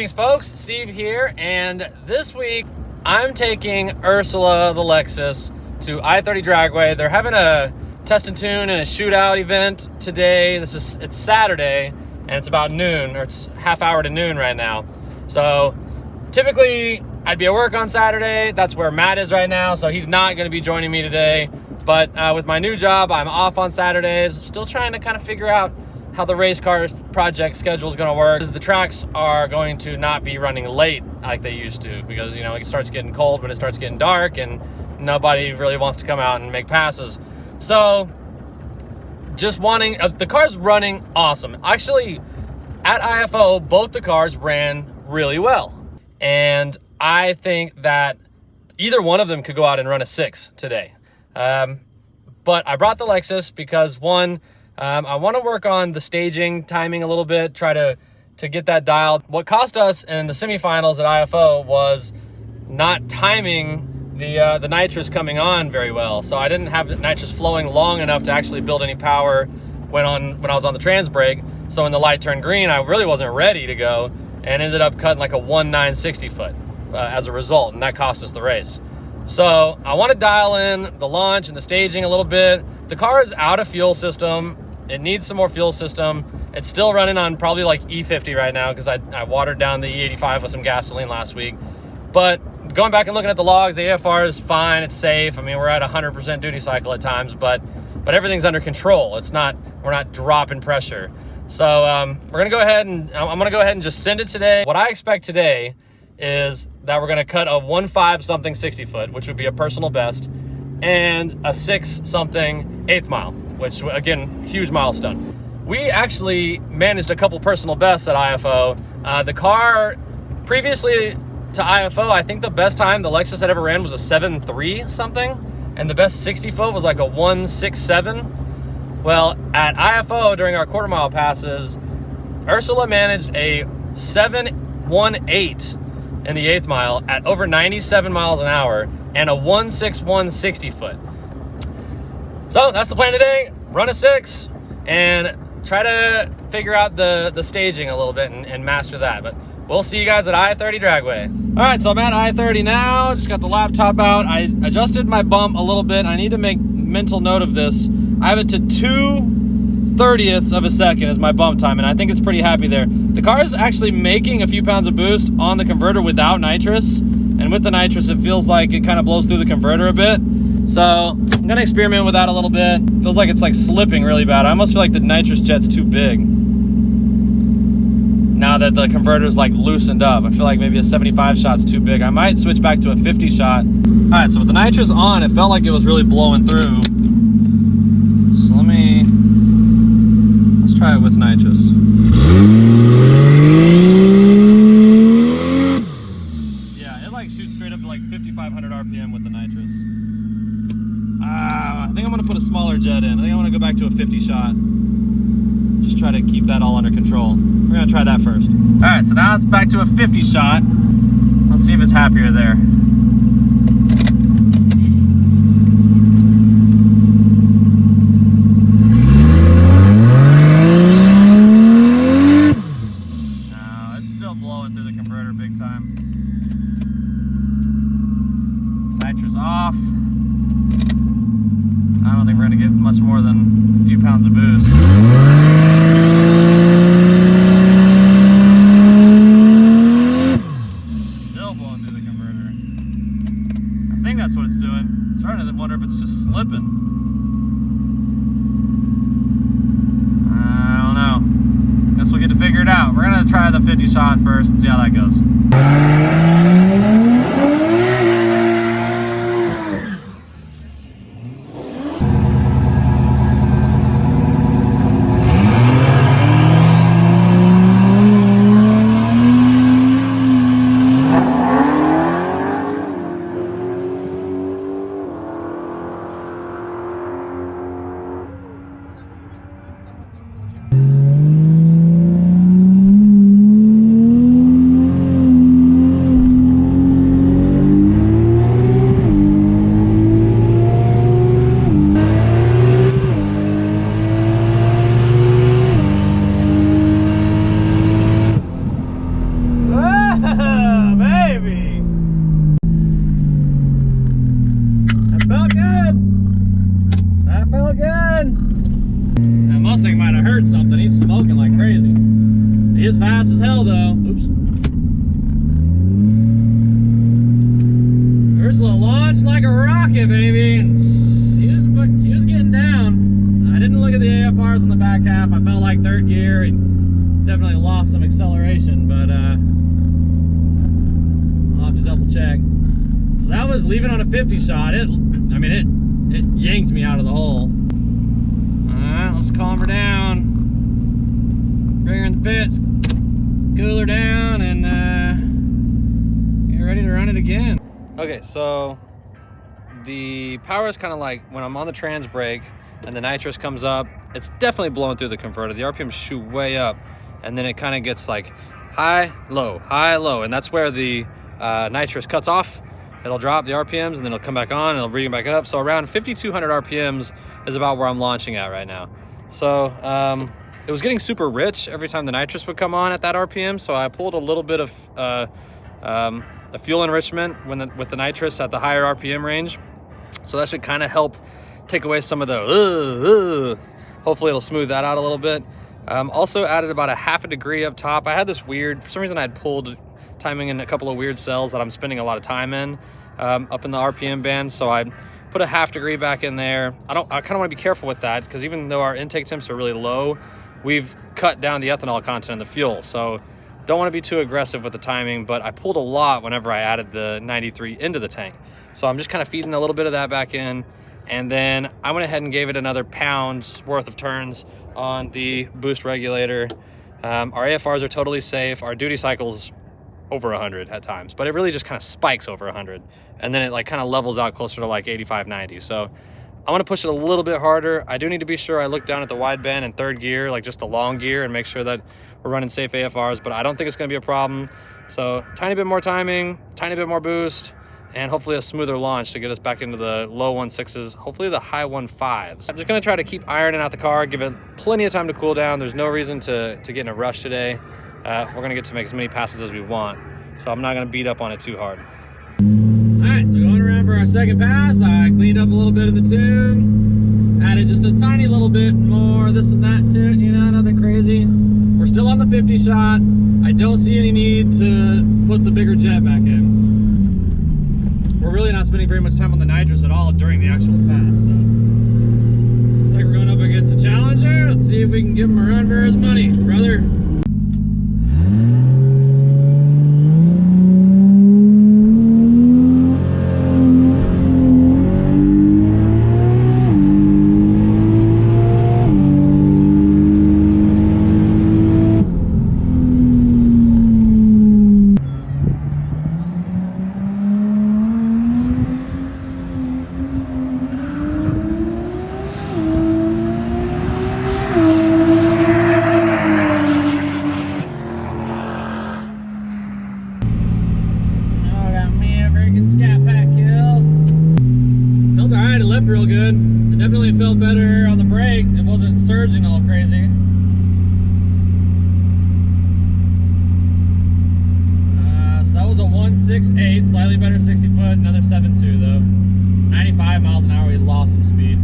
Greetings folks, Steve here, and this week I'm taking Ursula the Lexus to I-30 Dragway. They're having a test and tune and a shootout event today. It's Saturday and it's about noon, or it's half hour to noon right now. So typically I'd be at work on Saturday. That's where Matt is right now, so he's not going to be joining me today. But with my new job, I'm off on Saturdays. Still trying to kind of figure out how the race car project schedule is going to work. The tracks are going to not be running late like they used to, because it starts getting cold when it starts getting dark and nobody really wants to come out and make passes. So just wanting the car's running awesome. Actually, at IFO, both the cars ran really well, and I think that either one of them could go out and run a 6 today. But I brought the Lexus because one, I want to work on the staging, timing a little bit, try to get that dialed. What cost us in the semifinals at IFO was not timing the nitrous coming on very well. So I didn't have the nitrous flowing long enough to actually build any power when I was on the trans brake. So when the light turned green, I really wasn't ready to go and ended up cutting like a 1.960 foot as a result, and that cost us the race. So I want to dial in the launch and the staging a little bit. The car is out of fuel system. It needs some more fuel system. It's still running on probably like E50 right now because I watered down the E85 with some gasoline last week. But going back and looking at the logs, the AFR is fine. It's safe. I mean, we're at 100% duty cycle at times, but everything's under control. We're not dropping pressure. So we're gonna go ahead and I'm gonna go ahead and just send it today. What I expect today is that we're gonna cut a 1.5 something 60 foot, which would be a personal best, and a 6 something 8th mile, which again, huge milestone. We actually managed a couple personal bests at IFO. The car previously to IFO, I think the best time the Lexus had ever ran was a 7.3 something, and the best 60 foot was like a 1.67. Well, at IFO during our quarter mile passes, Ursula managed a 7.18 in the 8th mile at over 97 miles an hour and a 1.61 60 foot. So that's the plan today. Run a 6 and try to figure out the staging a little bit and master that. But we'll see you guys at I-30 Dragway. All right, so I'm at I-30 now. Just got the laptop out. I adjusted my bump a little bit. I need to make mental note of this. I have it to 2/30ths of a second is my bump time, and I think it's pretty happy there. The car is actually making a few pounds of boost on the converter without nitrous, and with the nitrous, it feels like it kind of blows through the converter a bit. So I'm gonna experiment with that a little bit. Feels like it's like slipping really bad. I almost feel like the nitrous jet's too big now that the converter's like loosened up. I feel like maybe a 75 shot's too big. I might switch back to a 50 shot. All right, so with the nitrous on, it felt like it was really blowing through. So let's try it with nitrous. Yeah, it like shoots straight up to like 5,500 RPM with the nitrous. I think I'm gonna put a smaller jet in. I think I wanna go back to a 50 shot. Just try to keep that all under control. We're gonna try that first. All right, so now it's back to a 50 shot. Let's see if it's happier there. No, it's still blowing through the converter big time. Nitrous off. I don't think we're gonna get much more than a few pounds of boost. Still blowing through the converter. I think that's what it's doing. I'm starting to wonder if it's just slipping. I don't know. Guess we'll get to figure it out. We're gonna try the 50 shot first and see how that goes. a rocket, baby. She was getting down. I didn't look at the AFRs on the back half. I felt like third gear and definitely lost some acceleration, but I'll have to double check. So that was leaving on a 50 shot. It yanked me out of the hole. Alright, let's calm her down. Bring her in the pits, cool her down, and get ready to run it again. Okay, so the power is kind of like when I'm on the trans brake and the nitrous comes up, it's definitely blowing through the converter. The RPMs shoot way up, and then it kind of gets like high, low, and that's where the nitrous cuts off. It'll drop the RPMs and then it'll come back on and it'll bring it back up. So around 5,200 RPMs is about where I'm launching at right now. So it was getting super rich every time the nitrous would come on at that RPM. So I pulled a little bit of the fuel enrichment with the nitrous at the higher RPM range. So that should kind of help take away some of the hopefully it'll smooth that out a little bit. Also added about a half a degree up top. I had this weird, for some reason I had pulled timing in a couple of weird cells that I'm spending a lot of time in up in the RPM band. So I put a half degree back in there. I kind of want to be careful with that because even though our intake temps are really low, we've cut down the ethanol content in the fuel. So don't want to be too aggressive with the timing, but I pulled a lot whenever I added the 93 into the tank. So I'm just kind of feeding a little bit of that back in. And then I went ahead and gave it another pound's worth of turns on the boost regulator. Our AFRs are totally safe. Our duty cycle's over 100 at times, but it really just kind of spikes over 100. And then it like kind of levels out closer to like 85, 90. So I want to push it a little bit harder. I do need to be sure I look down at the wideband and third gear, like just the long gear, and make sure that we're running safe AFRs, but I don't think it's going to be a problem. So tiny bit more timing, tiny bit more boost, and hopefully a smoother launch to get us back into the low 1.6s, hopefully the high 1.5s. I'm just going to try to keep ironing out the car, give it plenty of time to cool down. There's no reason to get in a rush today. We're going to get to make as many passes as we want, so I'm not going to beat up on it too hard. Alright, so going around for our second pass, I cleaned up a little bit of the tune, added just a tiny little bit more this and that to it, you know, nothing crazy. We're still on the 50 shot. I don't see any need to put the bigger jet back in. We're really not spending very much time on the nitrous at all during the actual pass, so looks like we're going up against a challenger. Let's see if we can give him a run for his money, brother. Real good. It definitely felt better on the brake. It wasn't surging all crazy. So that was a 1.68, slightly better 60 foot, another 7.2 though. 95 miles an hour, we lost some speed.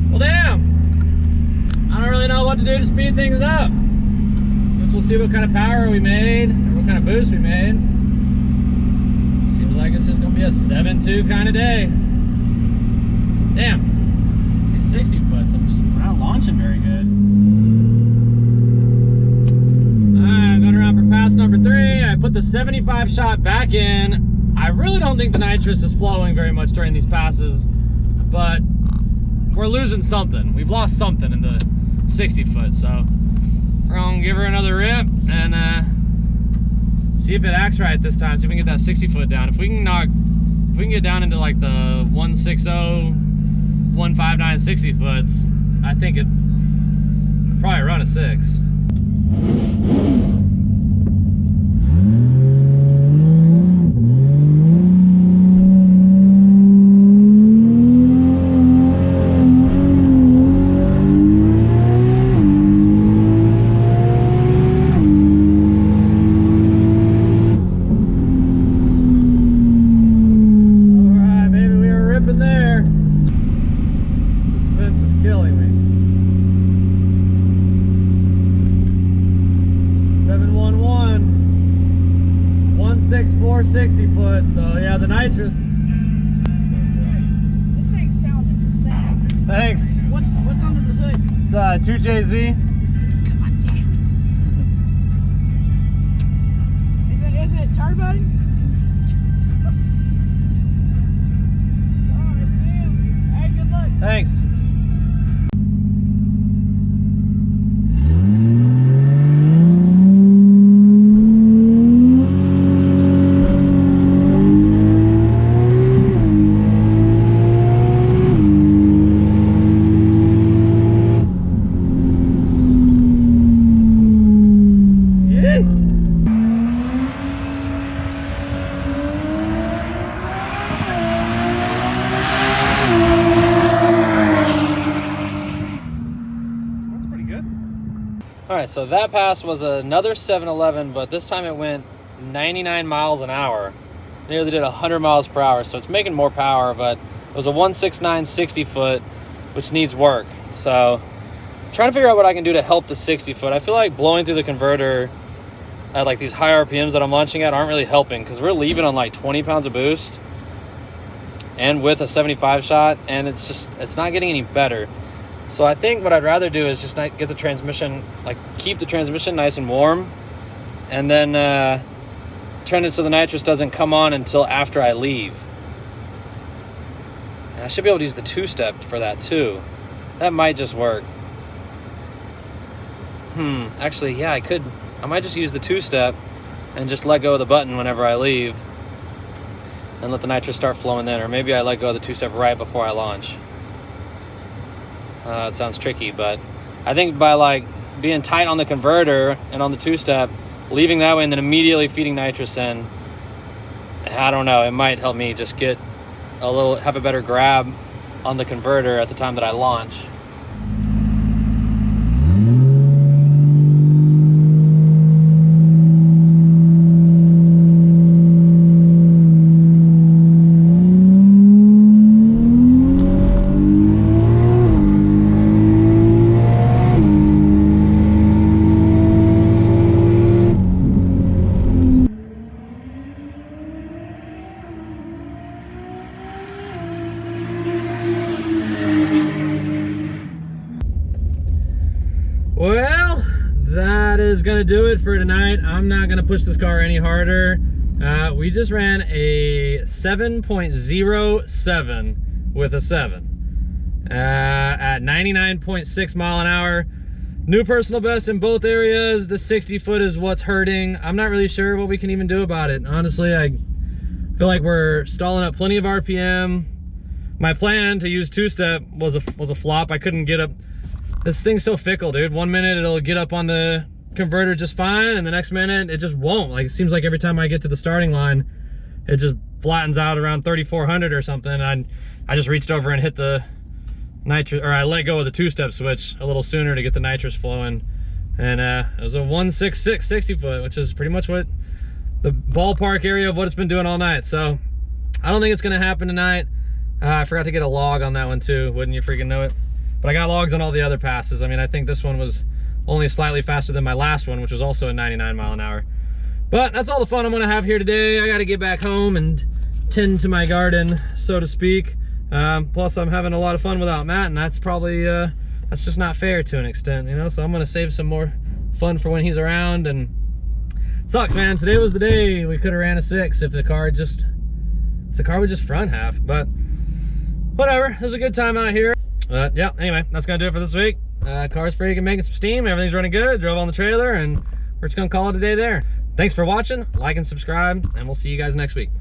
Well, damn! I don't really know what to do to speed things up. Guess we'll see what kind of power we made, or what kind of boost we made. Seems like it's just gonna be a 7.2 kind of day. Damn, these 60 foots, we're not launching very good. Alright, going around for pass number 3. I put the 75 shot back in. I really don't think the nitrous is flowing very much during these passes, but we're losing something. We've lost something in the 60 foot, so we're gonna give her another rip and see if it acts right this time, see if we can get that 60 foot down. If we can get down into like the 160, 159 60 foots, I think it's probably run a 6. Killing me. 711 164 60 foot. So yeah, the nitrous Thanks. What's under the hood? It's 2JZ. God damn. Is it turbo? God damn. Hey, good luck. Thanks. All right, so that pass was another 7-Eleven, but this time it went 99 miles an hour. Nearly did 100 miles per hour, so it's making more power, but it was a 169 60 foot, which needs work. So I'm trying to figure out what I can do to help the 60 foot. I feel like blowing through the converter at like these high RPMs that I'm launching at aren't really helping, because we're leaving on like 20 pounds of boost and with a 75 shot, and it's not getting any better. So I think what I'd rather do is just get the transmission, like keep the transmission nice and warm, and then turn it so the nitrous doesn't come on until after I leave. And I should be able to use the two-step for that too. That might just work. Actually, yeah, I could. I might just use the two-step and just let go of the button whenever I leave and let the nitrous start flowing then. Or maybe I let go of the two-step right before I launch. It sounds tricky, but I think by like being tight on the converter and on the two-step, leaving that way and then immediately feeding nitrous in, I don't know, it might help me just have a better grab on the converter at the time that I launch. Well, that is gonna do it for tonight. I'm not gonna push this car any harder. We just ran a 7.07 with a 7 at 99.6 mile an hour. New personal best in both areas. The 60 foot is what's hurting. I'm not really sure what we can even do about it. Honestly, I feel like we're stalling up plenty of RPM. My plan to use two-step was a flop. I couldn't get up. This thing's so fickle, dude. 1 minute it'll get up on the converter just fine, and the next minute it just won't. Like, it seems like every time I get to the starting line, it just flattens out around 3,400 or something. I just reached over and hit the nitrous, or I let go of the two-step switch a little sooner to get the nitrous flowing, and it was a 166 60 foot, which is pretty much what the ballpark area of what it's been doing all night. So I don't think it's gonna happen tonight. I forgot to get a log on that one too. Wouldn't you freaking know it? But I got logs on all the other passes. I mean, I think this one was only slightly faster than my last one, which was also a 99 mile an hour. But that's all the fun I'm gonna have here today. I gotta get back home and tend to my garden, so to speak. Plus I'm having a lot of fun without Matt, and that's probably, that's just not fair to an extent, you know? So I'm gonna save some more fun for when he's around, and sucks, man. Today was the day we could have ran a 6 if the car would just front half, but whatever. It was a good time out here. Yeah, anyway, that's gonna do it for this week. Car's freaking making some steam. Everything's running good. Drove on the trailer, and we're just gonna call it a day there. Thanks for watching. Like and subscribe, and we'll see you guys next week.